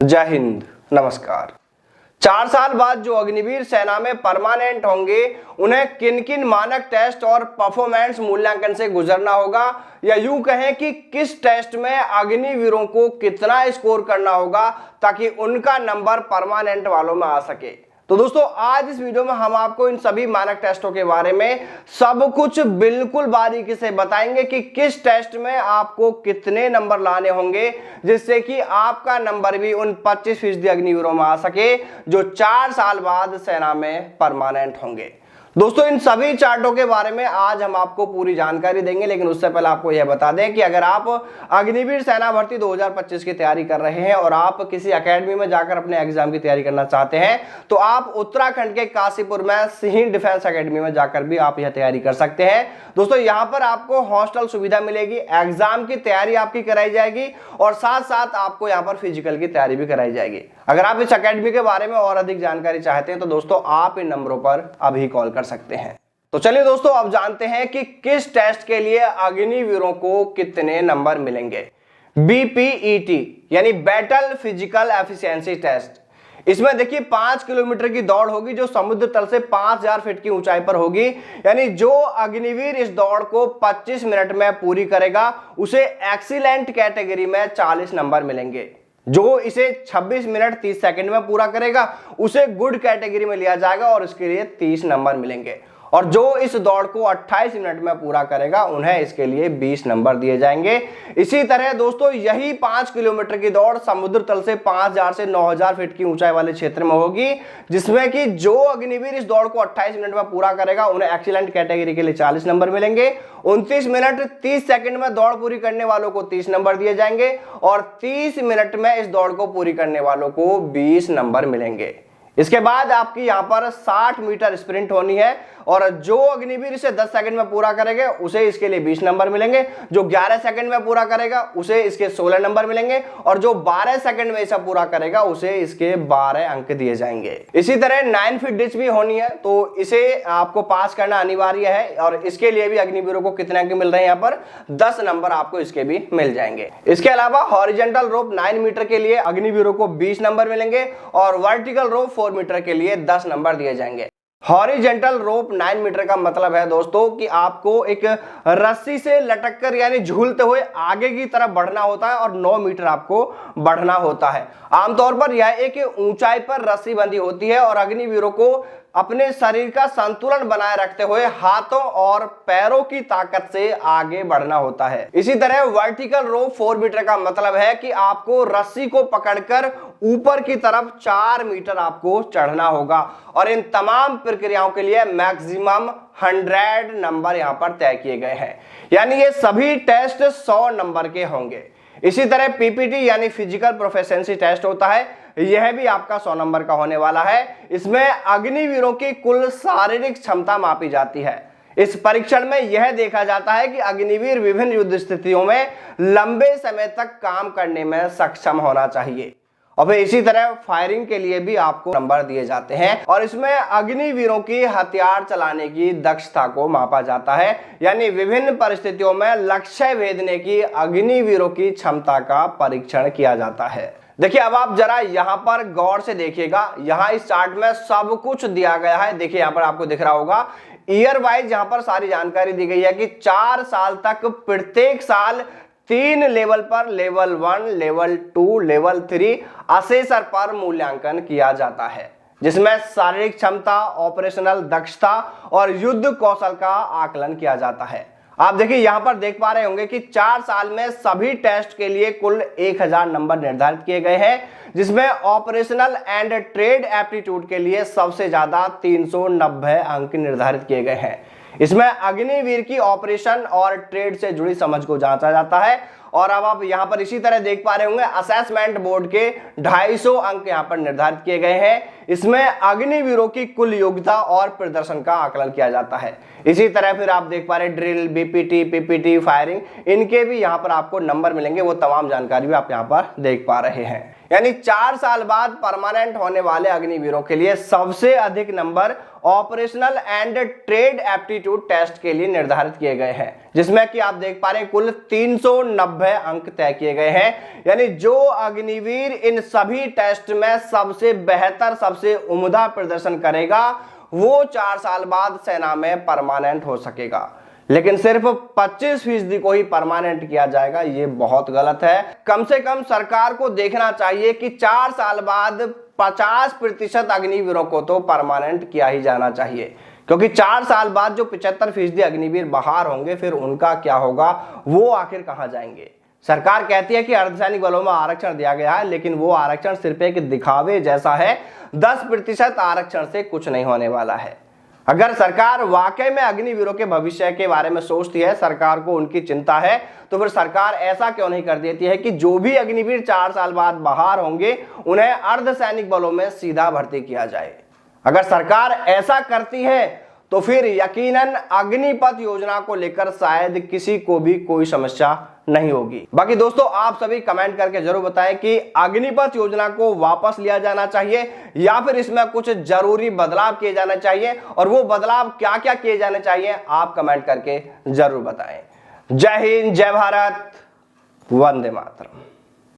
जय हिंद, नमस्कार। 4 साल बाद जो अग्निवीर सेना में परमानेंट होंगे उन्हें किन किन मानक टेस्ट और परफॉर्मेंस मूल्यांकन से गुजरना होगा, या यूं कहें कि किस टेस्ट में अग्निवीरों को कितना स्कोर करना होगा ताकि उनका नंबर परमानेंट वालों में आ सके। तो दोस्तों, आज इस वीडियो में हम आपको इन सभी मानक टेस्टों के बारे में सब कुछ बिल्कुल बारीकी से बताएंगे कि किस टेस्ट में आपको कितने नंबर लाने होंगे जिससे कि आपका नंबर भी उन 25% अग्निवीरों में आ सके जो 4 साल बाद सेना में परमानेंट होंगे। दोस्तों, इन सभी चार्टों के बारे में आज हम आपको पूरी जानकारी देंगे, लेकिन उससे पहले आपको यह बता दें कि अगर आप अग्निवीर सेना भर्ती 2025 की तैयारी कर रहे हैं और आप किसी एकेडमी में जाकर अपने एग्जाम की तैयारी करना चाहते हैं तो आप उत्तराखंड के काशीपुर में सिंह डिफेंस एकेडमी में जाकर भी आप यह तैयारी कर सकते हैं। दोस्तों, यहाँ पर आपको हॉस्टल सुविधा मिलेगी, एग्जाम की तैयारी आपकी कराई जाएगी और साथ साथ आपको यहाँ पर फिजिकल की तैयारी भी कराई जाएगी। अगर आप इस एकेडमी के बारे में और अधिक जानकारी चाहते हैं तो दोस्तों आप इन नंबरों पर अभी कॉल कर सकते हैं। तो चलिए दोस्तों, अब जानते हैं कि किस टेस्ट के लिए अग्निवीरों को कितने नंबर मिलेंगे। BPET यानी बैटल फिजिकल एफिशिएंसी टेस्ट। इसमें देखिए 5 किलोमीटर की दौड़ होगी जो समुद्र तल से 5000 फीट की ऊंचाई पर होगी। यानी जो अग्निवीर इस दौड़ को 25 मिनट में पूरी करेगा उसे एक्सीलेंट कैटेगरी में 40 नंबर मिलेंगे। जो इसे 26 मिनट 30 सेकंड में पूरा करेगा उसे गुड कैटेगरी में लिया जाएगा और इसके लिए 30 नंबर मिलेंगे। और जो इस दौड़ को 28 मिनट में पूरा करेगा उन्हें इसके लिए 20 नंबर दिए जाएंगे। इसी तरह दोस्तों, यही 5 किलोमीटर की दौड़ समुद्र तल से 5000 से 9000 फीट की ऊंचाई वाले क्षेत्र में होगी, जिसमें कि जो अग्निवीर इस दौड़ को 28 मिनट में पूरा करेगा उन्हें एक्सीलेंट कैटेगरी के लिए 40 नंबर मिलेंगे। 29 मिनट 30 सेकंड में दौड़ पूरी करने वालों को 30 नंबर दिए जाएंगे और 30 मिनट में इस दौड़ को पूरी करने वालों को 20 नंबर मिलेंगे। इसके बाद आपकी यहां पर 60 मीटर स्प्रिंट होनी है और जो अग्निवीर इसे 10 सेकंड में पूरा करेगा उसे इसके लिए 20 नंबर मिलेंगे। जो 11 सेकंड में पूरा करेगा उसे इसके 16 नंबर मिलेंगे और जो 12 सेकंड में इसे पूरा करेगा उसे इसके 12 अंक दिए जाएंगे। इसी तरह 9 फीट डिच भी होनी है तो इसे आपको पास करना अनिवार्य है और इसके लिए भी अग्निवीरों को कितने अंक मिल रहे हैं, यहाँ पर 10 नंबर आपको इसके भी मिल जाएंगे। इसके अलावा हॉरिजॉन्टल रोप 9 मीटर के लिए अग्निवीरों को 20 नंबर मिलेंगे और वर्टिकल रोप 4 मीटर के लिए 10 नंबर दिए जाएंगे। हॉरिजॉन्टल रोप 9 मीटर का मतलब है दोस्तों कि आपको एक रस्सी से लटक कर यानी झूलते हुए आगे की तरफ बढ़ना होता है और 9 मीटर आपको बढ़ना होता है। आमतौर पर यह एक ऊंचाई पर रस्सी बंधी होती है और अग्निवीरों को अपने शरीर का संतुलन बनाए रखते हुए हाथों और पैरों की ताकत से आगे बढ़ना होता है। इसी तरह वर्टिकल रोप 4 मीटर का मतलब है कि आपको रस्सी को पकड़कर ऊपर की तरफ 4 मीटर आपको चढ़ना होगा और इन तमाम प्रक्रियाओं के लिए मैक्सिमम 100 नंबर यहां पर तय किए गए हैं। यानी ये सभी टेस्ट 100 नंबर के होंगे। इसी तरह PPT यानी फिजिकल प्रोफिशिएंसी टेस्ट होता है, यह भी आपका 100 नंबर का होने वाला है। इसमें अग्निवीरों की कुल शारीरिक क्षमता मापी जाती है। इस परीक्षण में यह देखा जाता है कि अग्निवीर विभिन्न युद्ध स्थितियों में लंबे समय तक काम करने में सक्षम होना चाहिए। और फिर इसी तरह फायरिंग के लिए भी आपको नंबर दिए जाते हैं और इसमें अग्निवीरों की हथियार चलाने की दक्षता को मापा जाता है। यानी विभिन्न परिस्थितियों में लक्ष्य भेदने की अग्निवीरों की क्षमता का परीक्षण किया जाता है। देखिए, अब आप जरा यहाँ पर गौर से देखिएगा, यहाँ इस चार्ट में सब कुछ दिया गया है। देखिए यहाँ पर आपको दिख रहा होगा ईयर वाइज यहाँ पर सारी जानकारी दी गई है कि 4 साल तक प्रत्येक साल 3 लेवल पर लेवल 1, लेवल 2, लेवल 3 असेसर पर मूल्यांकन किया जाता है, जिसमें शारीरिक क्षमता, ऑपरेशनल दक्षता और युद्ध कौशल का आकलन किया जाता है। आप देखिए यहाँ पर देख पा रहे होंगे कि 4 साल में सभी टेस्ट के लिए कुल 1000 नंबर निर्धारित किए गए हैं, जिसमें ऑपरेशनल एंड ट्रेड एप्टीट्यूड के लिए सबसे ज्यादा 390 अंक निर्धारित किए गए हैं। इसमें अग्निवीर की ऑपरेशन और ट्रेड से जुड़ी समझ को जांचा जाता है। और अब आप यहां पर इसी तरह देख पा रहे होंगे असेसमेंट बोर्ड के 250 अंक यहां पर निर्धारित किए गए हैं। इसमें अग्निवीरों की कुल योग्यता और प्रदर्शन का आकलन किया जाता है। इसी तरह फिर आप देख पा रहे ड्रिल, BPT, PPT, फायरिंग, इनके भी यहां पर आपको नंबर मिलेंगे। वो तमाम जानकारी भी आप यहां पर देख पा रहे हैं। यानी 4 साल बाद परमानेंट होने वाले अग्निवीरों के लिए सबसे अधिक number operational and trade aptitude test के लिए निर्धारित किए गए हैं, जिसमें कि आप देख पा रहे हैं कुल 390 अंक तय किए गए हैं। यानी जो अग्निवीर इन सभी टेस्ट में सबसे बेहतर, सबसे उम्दा प्रदर्शन करेगा वो 4 साल बाद सेना में परमानेंट हो सकेगा। लेकिन सिर्फ 25% को ही परमानेंट किया जाएगा, ये बहुत गलत है। कम से कम सरकार को देखना चाहिए कि 4 साल बाद 50% अग्निवीरों को तो परमानेंट किया ही जाना चाहिए, क्योंकि 4 साल बाद जो 75% अग्निवीर बाहर होंगे फिर उनका क्या होगा, वो आखिर कहां जाएंगे। सरकार कहती है कि अर्धसैनिक बलों में आरक्षण दिया गया है, लेकिन वो आरक्षण सिर्फ एक दिखावे जैसा है। 10% आरक्षण से कुछ नहीं होने वाला है। अगर सरकार वाकई में अग्निवीरों के भविष्य के बारे में सोचती है, सरकार को उनकी चिंता है, तो फिर सरकार ऐसा क्यों नहीं कर देती है कि जो भी अग्निवीर 4 साल बाद बाहर होंगे उन्हें अर्धसैनिक बलों में सीधा भर्ती किया जाए। अगर सरकार ऐसा करती है तो फिर यकीनन अग्निपथ योजना को लेकर शायद किसी को भी कोई समस्या नहीं होगी। बाकी दोस्तों आप सभी कमेंट करके जरूर बताएं कि अग्निपथ योजना को वापस लिया जाना चाहिए या फिर इसमें कुछ जरूरी बदलाव किए जाने चाहिए, और वो बदलाव क्या क्या किए जाने चाहिए आप कमेंट करके जरूर बताएं। जय हिंद, जय भारत, वंदे मातरम।